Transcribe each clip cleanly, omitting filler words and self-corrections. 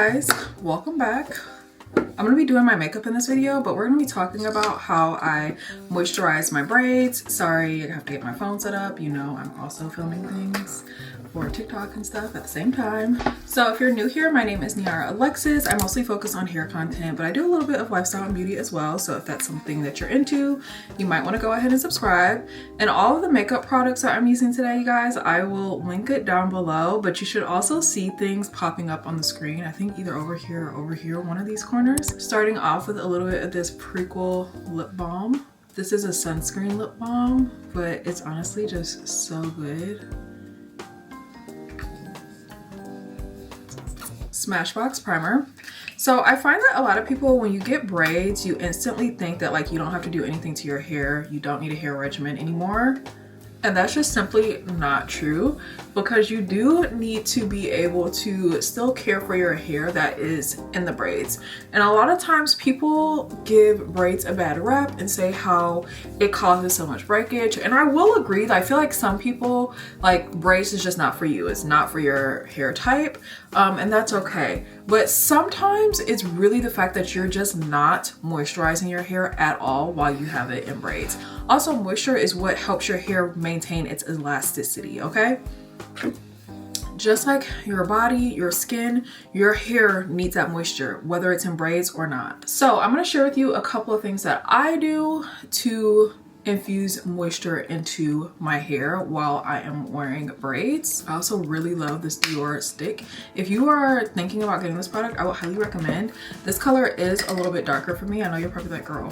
guys, welcome back. I'm gonna be doing my makeup in this video, but we're gonna be talking about how I moisturize my braids. Sorry, I have to get my phone set up. You know, I'm also filming things for TikTok and stuff at the same time. So if you're new here, my name is Niara Alexis. I mostly focus on hair content, but I do a little bit of lifestyle and beauty as well. So if that's something that you're into, you might want to go ahead and subscribe. And all of the makeup products that I'm using today, you guys, I will link it down below, but you should also see things popping up on the screen. I think either over here or over here, one of these corners. Starting off with a little bit of this Prequel lip balm. This is a sunscreen lip balm, but it's honestly just so good. Smashbox primer. So I find that a lot of people, when you get braids, you instantly think that like you don't have to do anything to your hair. You don't need a hair regimen anymore. And that's just simply not true, because you do need to be able to still care for your hair that is in the braids. And a lot of times people give braids a bad rep and say how it causes so much breakage. And I will agree that I feel like some people, like, braids is just not for you. It's not for your hair type, and that's okay. But sometimes it's really the fact that you're just not moisturizing your hair at all while you have it in braids. Also, moisture is what helps your hair maintain its elasticity, okay? Just like your body, your skin, your hair needs that moisture, whether it's in braids or not. So I'm gonna share with you a couple of things that I do to infuse moisture into my hair while I am wearing braids. I also really love this Dior stick. If you are thinking about getting this product, I would highly recommend. This color is a little bit darker for me. I know you're probably like, girl,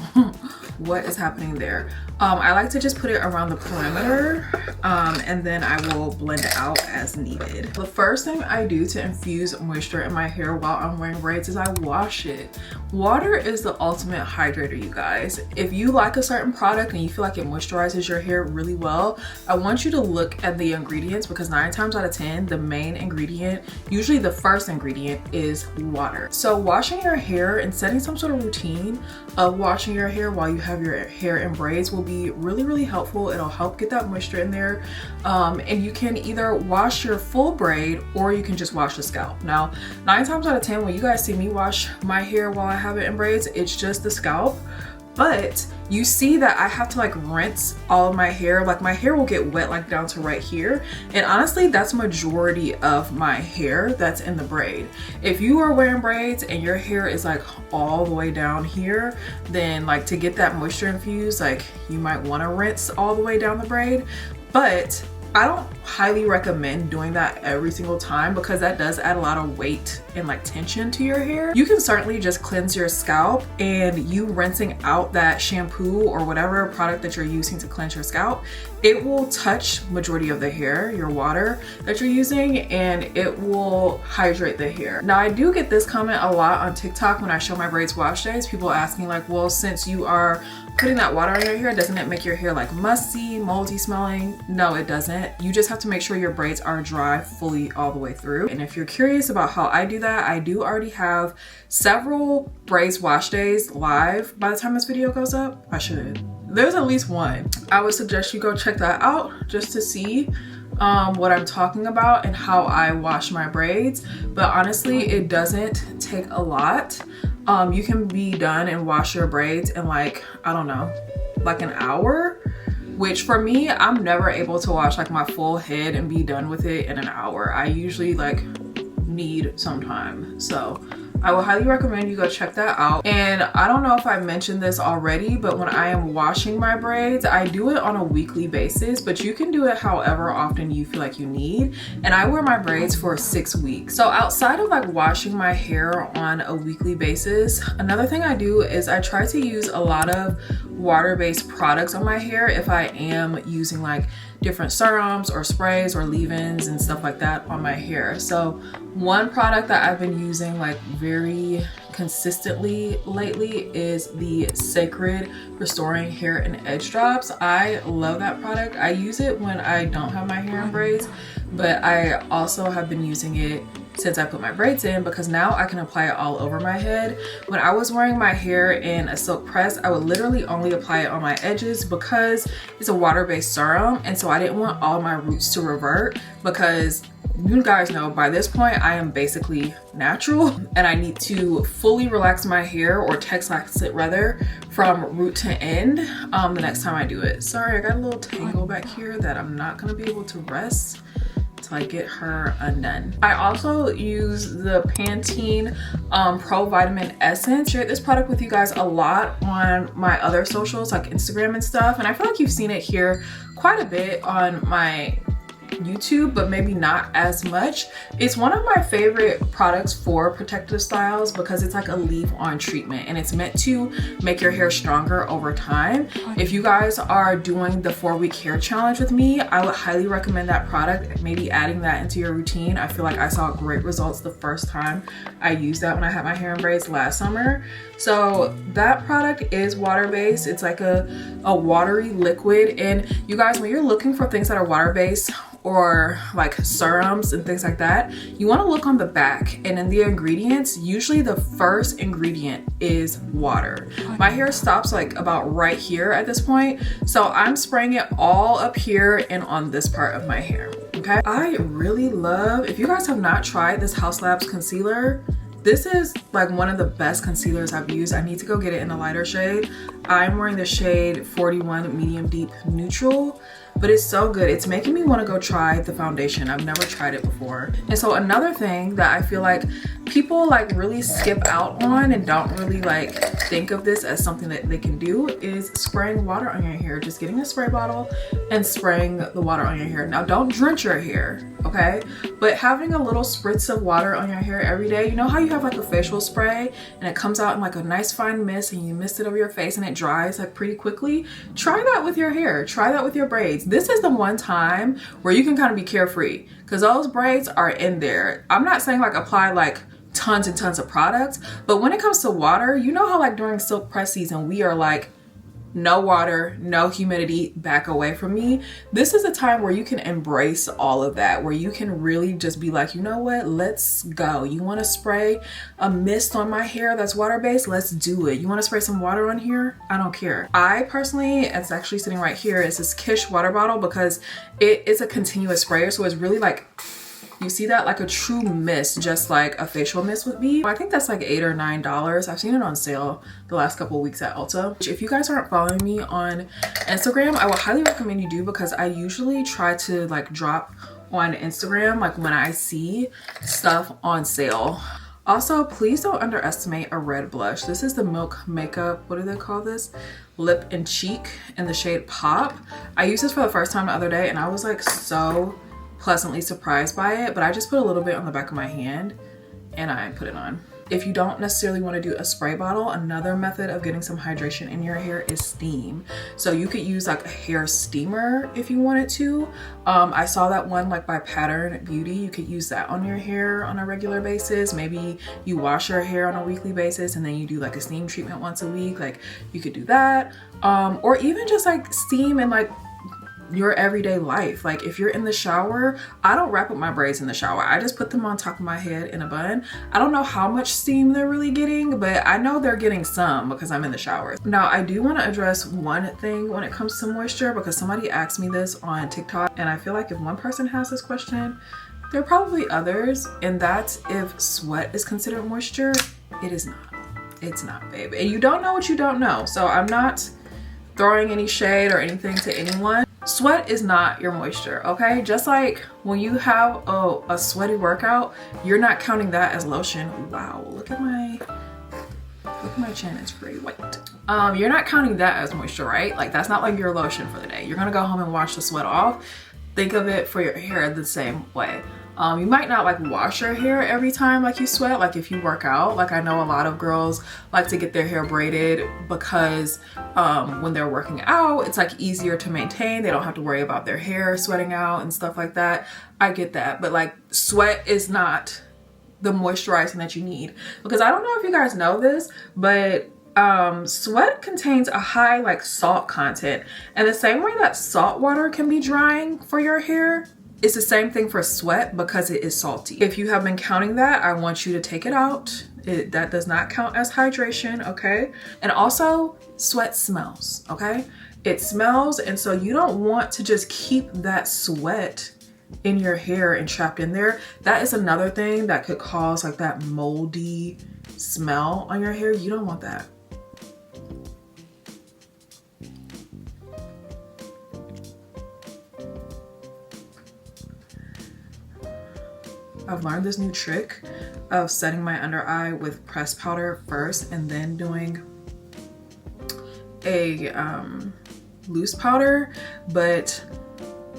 what is happening there? I like to just put it around the perimeter, and then I will blend it out as needed. The first thing I do to infuse moisture in my hair while I'm wearing braids is I wash it. Water is the ultimate hydrator, you guys. If you like a certain product and you feel like it moisturizes your hair really well, I want you to look at the ingredients, because 9 times out of 10, the main ingredient, usually the first ingredient, is water. So washing your hair and setting some sort of routine of washing your hair while you have your hair in braids will be really helpful. It'll help get that moisture in there. And you can either wash your full braid or you can just wash the scalp. Now, 9 times out of 10, when you guys see me wash my hair while I have it in braids, it's just the scalp. But you see that I have to like rinse all of my hair. Like my hair will get wet like down to right here. And honestly, that's majority of my hair that's in the braid. If you are wearing braids and your hair is like all the way down here, then like to get that moisture infused, like you might want to rinse all the way down the braid. But I don't highly recommend doing that every single time, because that does add a lot of weight and like tension to your hair. You can certainly just cleanse your scalp, and you rinsing out that shampoo or whatever product that you're using to cleanse your scalp, it will touch majority of the hair, your water that you're using, and it will hydrate the hair. Now, I do get this comment a lot on TikTok when I show my braids wash days. People asking like, well, since you are putting that water on your hair, doesn't it make your hair like musty, moldy smelling? No, it doesn't. You just have to make sure your braids are dry fully all the way through. And if you're curious about how I do that, I do already have several braids wash days live by the time this video goes up. I should. There's at least one. I would suggest you go check that out just to see what I'm talking about and how I wash my braids. But honestly, it doesn't take a lot. You can be done and wash your braids in like, I don't know, like an hour, which for me, I'm never able to wash like my full head and be done with it in an hour. I usually like need some time. So I would highly recommend you go check that out. And I don't know if I mentioned this already, but when I am washing my braids, I do it on a weekly basis, but you can do it however often you feel like you need. And I wear my braids for 6 weeks. So outside of like washing my hair on a weekly basis, another thing I do is I try to use a lot of water-based products on my hair if I am using like different serums or sprays or leave-ins and stuff like that on my hair. So one product that I've been using like very consistently lately is the Sacred Restoring Hair and Edge Drops. I love that product. I use it when I don't have my hair in braids, but I also have been using it since I put my braids in, because now I can apply it all over my head. When I was wearing my hair in a silk press, I would literally only apply it on my edges because it's a water-based serum, and so I didn't want all my roots to revert, because you guys know by this point I am basically natural and I need to fully relax my hair, or texlax it rather, from root to end the next time I do it. Sorry, I got a little tangle back here that I'm not gonna be able to rest till I get her undone. I also use the Pantene Pro Vitamin Essence. Shared this product with you guys a lot on my other socials like Instagram and stuff, and I feel like you've seen it here quite a bit on my YouTube, but maybe not as much. It's one of my favorite products for protective styles because it's like a leave-on treatment, and it's meant to make your hair stronger over time. If you guys are doing the 4-week hair challenge with me, I would highly recommend that product, maybe adding that into your routine. I feel like I saw great results the first time I used that when I had my hair in braids last summer. So that product is water-based. It's like a watery liquid, and you guys, when you're looking for things that are water-based or like serums and things like that, you want to look on the back, and in the ingredients, usually the first ingredient is water. My hair stops like about right here at this point, so I'm spraying it all up here and on this part of my hair. Okay, I really love, if you guys have not tried this Haus Labs concealer, this is like one of the best concealers I've used. I need to go get it in a lighter shade. I'm wearing the shade 41 Medium Deep Neutral, but it's so good. It's making me want to go try the foundation. I've never tried it before. And so another thing that I feel like people like really skip out on and don't really like think of this as something that they can do is spraying water on your hair. Just getting a spray bottle and spraying the water on your hair. Now don't drench your hair, okay? But having a little spritz of water on your hair every day. You know how you have like a facial spray and it comes out in like a nice fine mist, and you mist it over your face and it dries like pretty quickly? Try that with your hair. Try that with your braids. This is the one time where you can kind of be carefree, because those braids are in there. I'm not saying like apply like tons and tons of products, but when it comes to water, you know how like during silk press season we are like, no water, no humidity, back away from me. This is a time where you can embrace all of that, where you can really just be like, you know what, let's go. You want to spray a mist on my hair that's water-based? Let's do it. You want to spray some water on here? I don't care. I personally, it's actually sitting right here, is this Kish water bottle, because it is a continuous sprayer, so it's really like, you see that, like a true mist, just like a facial mist would be. I think that's like $8 or $9. I've seen it on sale the last couple of weeks at Ulta. If you guys aren't following me on Instagram, I would highly recommend you do, because I usually try to like drop on Instagram like when I see stuff on sale. Also, please don't underestimate a red blush. This is the Milk Makeup, what do they call this? Lip and Cheek in the shade Pop. I used this for the first time the other day and I was like so pleasantly surprised by it, but I just put a little bit on the back of my hand and I put it on. If you don't necessarily want to do a spray bottle, another method of getting some hydration in your hair is steam. So you could use like a hair steamer if you wanted to. I saw that one like by Pattern Beauty. You could use that on your hair on a regular basis. Maybe you wash your hair on a weekly basis and then you do like a steam treatment once a week. Like you could do that. Or even just like steam and like your everyday life. Like if you're in the shower, I don't wrap up my braids in the shower. I just put them on top of my head in a bun. I don't know how much steam they're really getting, but I know they're getting some because I'm in the shower. Now I do want to address one thing when it comes to moisture, because somebody asked me this on TikTok, and I feel like if one person has this question, there are probably others, and that's if sweat is considered moisture. It is not. It's not, babe. And you don't know what you don't know. So I'm not throwing any shade or anything to anyone. Sweat is not your moisture, okay? Just like when you have a sweaty workout, you're not counting that as lotion. Wow, look at my chin, it's pretty white. You're not counting that as moisture, right? Like that's not like your lotion for the day. You're gonna go home and wash the sweat off. Think of it for your hair the same way. You might not like wash your hair every time like you sweat, like if you work out. Like I know a lot of girls like to get their hair braided because when they're working out, it's like easier to maintain. They don't have to worry about their hair sweating out and stuff like that. I get that, but like sweat is not the moisturizing that you need, because I don't know if you guys know this, but sweat contains a high like salt content, and the same way that salt water can be drying for your hair, It's the same thing for sweat because it is salty. If you have been counting that, I want you to take it out. That does not count as hydration, okay? And also, sweat smells, okay? It smells, and so you don't want to just keep that sweat in your hair and trapped in there. That is another thing that could cause like that moldy smell on your hair. You don't want that. I've learned this new trick of setting my under eye with pressed powder first and then doing a loose powder, but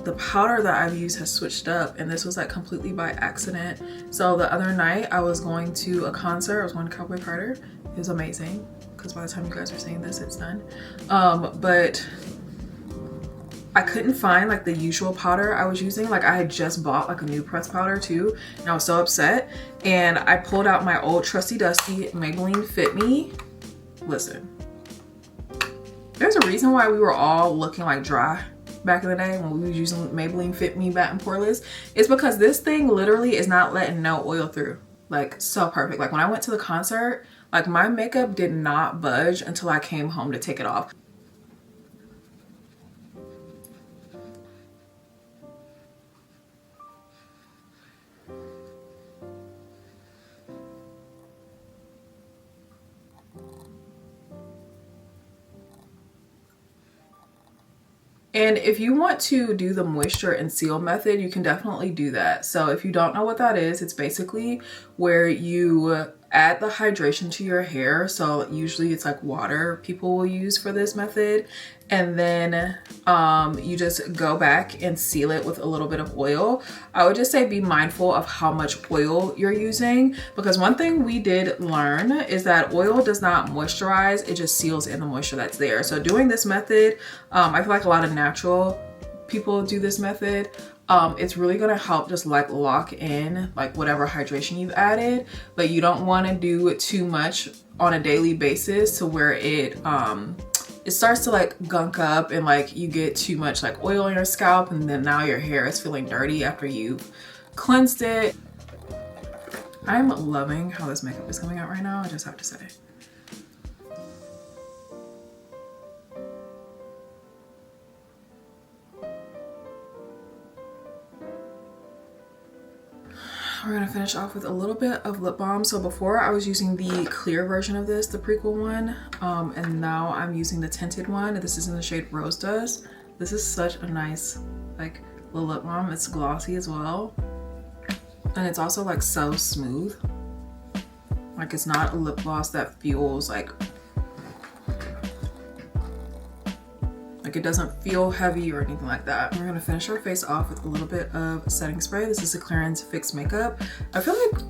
the powder that I've used has switched up, and this was like completely by accident. So the other night I was going to a concert. I was going to Cowboy Carter. It was amazing because by the time you guys are seeing this, it's done. But I couldn't find like the usual powder I was using. Like I had just bought like a new pressed powder too, and I was so upset. And I pulled out my old trusty dusty Maybelline Fit Me. Listen, there's a reason why we were all looking like dry back in the day when we was using Maybelline Fit Me Matte and Poreless. It's because this thing literally is not letting no oil through. Like so perfect. Like when I went to the concert, like my makeup did not budge until I came home to take it off. And if you want to do the moisture and seal method, you can definitely do that. So if you don't know what that is, it's basically where you add the hydration to your hair. So usually it's like water people will use for this method. And then you just go back and seal it with a little bit of oil. I would just say be mindful of how much oil you're using, because one thing we did learn is that oil does not moisturize, it just seals in the moisture that's there. So doing this method, I feel like a lot of natural people do this method. It's really gonna help just like lock in like whatever hydration you've added, but you don't want to do it too much on a daily basis to where it starts to like gunk up and like you get too much like oil on your scalp, and then now your hair is feeling dirty after you've cleansed it. I'm loving how this makeup is coming out right now, I just have to say. We're gonna finish off with a little bit of lip balm. So before I was using the clear version of this, the prequel one, and now I'm using the tinted one. This is in the shade Rose Dust. This is such a nice like little lip balm. It's glossy as well, and it's also like so smooth. Like it's not a lip gloss that feels like it doesn't feel heavy or anything like that. We're gonna finish our face off with a little bit of setting spray. This is a Clarins Fix Makeup. I feel like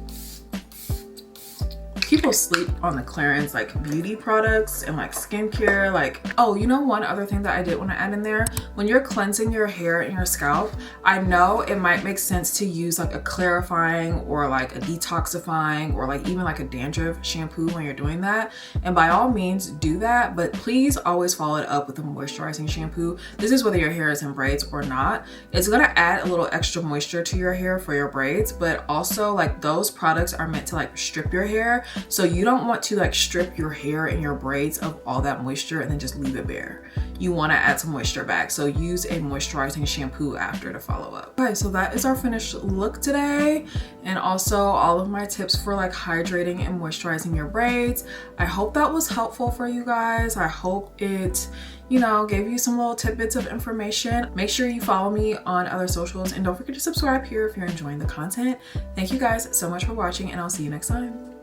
people sleep on the Clarins like beauty products and like skincare. Like, oh, you know, one other thing that I did want to add in there, when you're cleansing your hair and your scalp, I know it might make sense to use like a clarifying or like a detoxifying or like even like a dandruff shampoo when you're doing that. And by all means do that, but please always follow it up with a moisturizing shampoo. This is whether your hair is in braids or not. It's gonna add a little extra moisture to your hair for your braids, but also like those products are meant to like strip your hair. So you don't want to like strip your hair and your braids of all that moisture and then just leave it bare. You want to add some moisture back. So use a moisturizing shampoo after to follow up. Okay, so that is our finished look today. And also all of my tips for like hydrating and moisturizing your braids. I hope that was helpful for you guys. I hope it, you know, gave you some little tidbits of information. Make sure you follow me on other socials and don't forget to subscribe here if you're enjoying the content. Thank you guys so much for watching, and I'll see you next time.